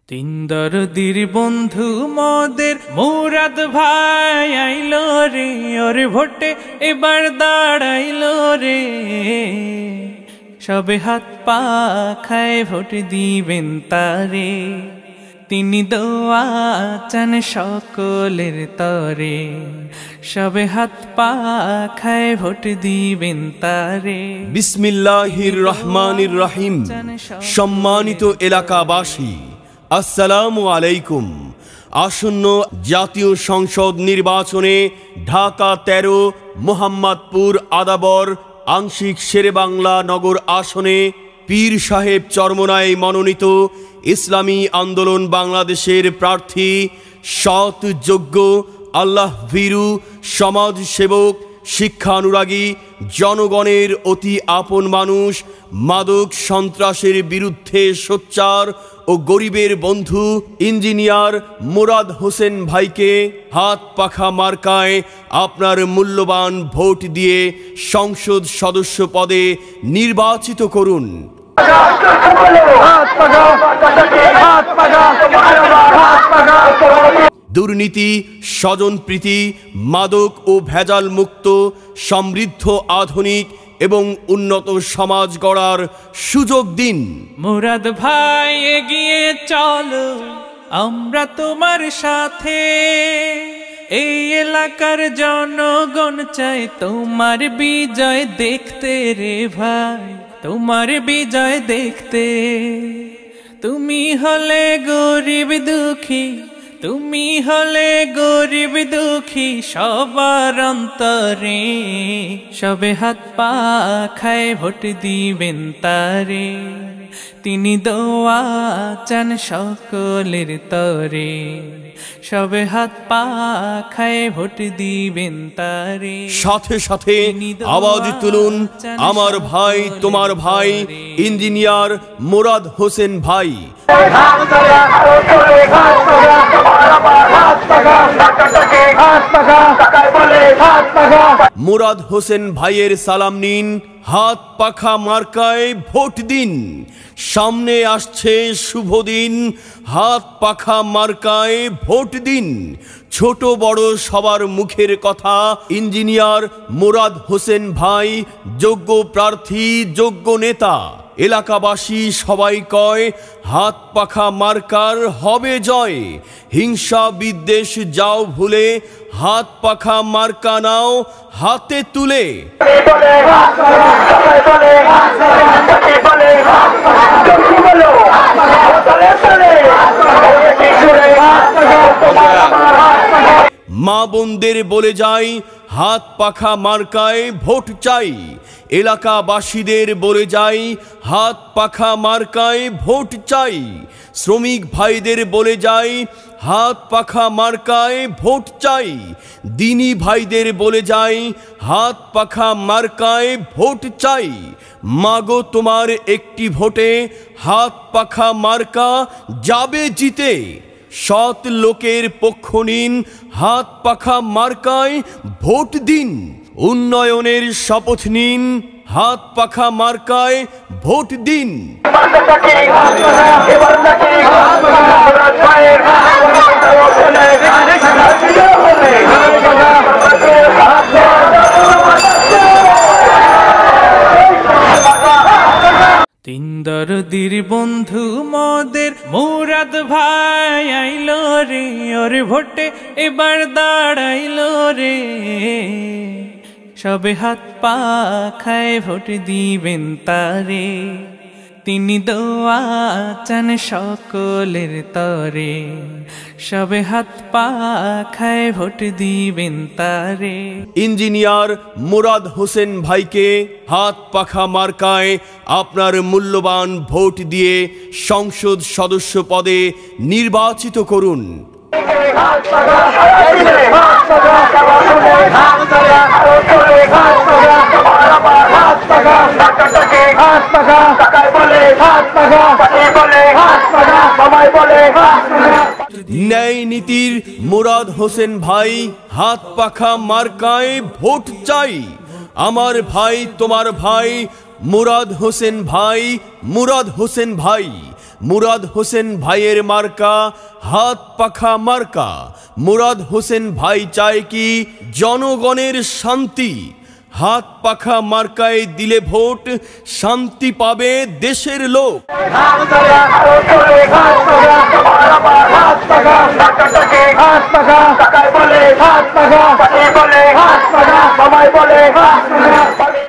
তিন দরদির বন্ধু মোদের মুরাদ ভাই আইলো রে, ওর ভোটে এবার দাঁড়াইলো রে। সবে হাত পা খায় ভোট দিবেন তারে, তিনি দোয়া চান সকলের তরে। সবে হাত পা খায় ভোট দিবেন তারে। বিসমিল্লাহির রহমানির রহিম। সম্মানিত এলাকাবাসী, আসসালামু আলাইকুম। আসন্ন জাতীয় সংসদ নির্বাচনে ঢাকা 13 মোহাম্মদপুর আদাবর আংশিক শেরেবাংলা নগর আসনে পীর সাহেব চরমোনাই মনোনীত ইসলামী আন্দোলন বাংলাদেশের প্রার্থী সৎ, যোগ্য, আল্লাহ ভীরু, সমাজসেবক, শিক্ষানুরাগী, জনগণের অতি আপন মানুষ, মাদক সন্ত্রাসের বিরুদ্ধে সোচ্চার ও গরিবের বন্ধু ইঞ্জিনিয়ার মুরাদ হোসেন ভাইকে হাত পাখা মার্কায় আপনার মূল্যবান ভোট দিয়ে সংসদ সদস্য পদে নির্বাচিত করুন। দুর্নীতি, স্বজনপ্রীতি, মাদক ও ভেজাল মুক্ত সমৃদ্ধ আধুনিক এবং উন্নত সমাজ গড়ার সুযোগ দিন। মুরাদ ভাই এগিয়ে চলো, আমরা তোমার সাথে। এই এলাকার জনগণ চাই তোমার বিজয় দেখতে রে ভাই, তোমার বিজয় দেখতে। তুমি হলে গরিব দুঃখী, তুমি হলে গরিব দুঃখী সবার অন্তরে। সবে হাত পা খায় ভোট দিবেন তারে, তিনি দোয়া চান সকলের তরে। সবে হাত পা খায় ভোট দিবেন তারে। সাথে সাথে আওয়াজ তুলুন, আমার ভাই, তোমার ভাই ইঞ্জিনিয়ার মুরাদ হোসেন ভাই। মুরাদ হোসেন ভাইয়ের সালাম নিন, হাত পাখা মার্কায় ভোট দিন। সামনে আসছে শুভ দিন, হাত পাখা মার্কায় ভোট দিন। ছোট বড় সবার মুখের কথা, ইঞ্জিনিয়ার মুরাদ হোসেন ভাই যোগ্য প্রার্থী, যোগ্য নেতা। এলাকাবাসী সবাই কয় হাত পাখা মার্কার হবে জয়। হিংসা বিদ্বেষ যাও ভুলে, হাত পাখা মার্কা নাও হাতে তুলে। মা বোনদের বলে যাই, হাত পাখা মার্কায় ভোট চাই। এলাকাবাসীদের বলে যাই, হাত পাখা মার্কায় ভোট চাই। শ্রমিক ভাইদের বলে যাই, হাত পাখা মার্কায় ভোট চাই। দিনী ভাইদের বলে যাই, হাত পাখা মার্কায় ভোট চাই। মাগো তোমার একটি ভোটে হাত পাখা মার্কা যাবে জিতে। সৎ লোকের পক্ষ নিন, হাত পাখা মার্কায় ভোট দিন। উন্নয়নের শপথ নিন, হাত পাখা মার্কায় ভোট দিন। তিন দরদির বন্ধু মোদের মুরাদ ভাই আইলো রে, ওর ভোটে এবার দাঁড়াইলো রে। সবে হাত পা খায় ভোট দিবেন তারে, তিনি দোয়া চান সকলের তরে। সবে হাত পা খায় ভোট দিবেন তারে। ইঞ্জিনিয়ার মুরাদ হোসেন ভাইকে হাত পাখা মার্কায় আপনার মূল্যবান ভোট দিয়ে সংসদ সদস্য পদে নির্বাচিত করুন। ন্যায় নীতির মুরাদ হোসেন ভাই, হাত পাখা মার্কায় ভোট চাই। আমার ভাই, তোমার ভাই মুরাদ হোসেন ভাই, মুরাদ হোসেন ভাই মুরাদ হোসেন ভাইয়ের মার্কা হাত পাখা মার্কা। মুরাদ হোসেন ভাই চায় কি জনগণের শান্তি। হাত পাখা মার্কায় দিলে ভোট, শান্তি পাবে দেশের লোক। হাত পাখা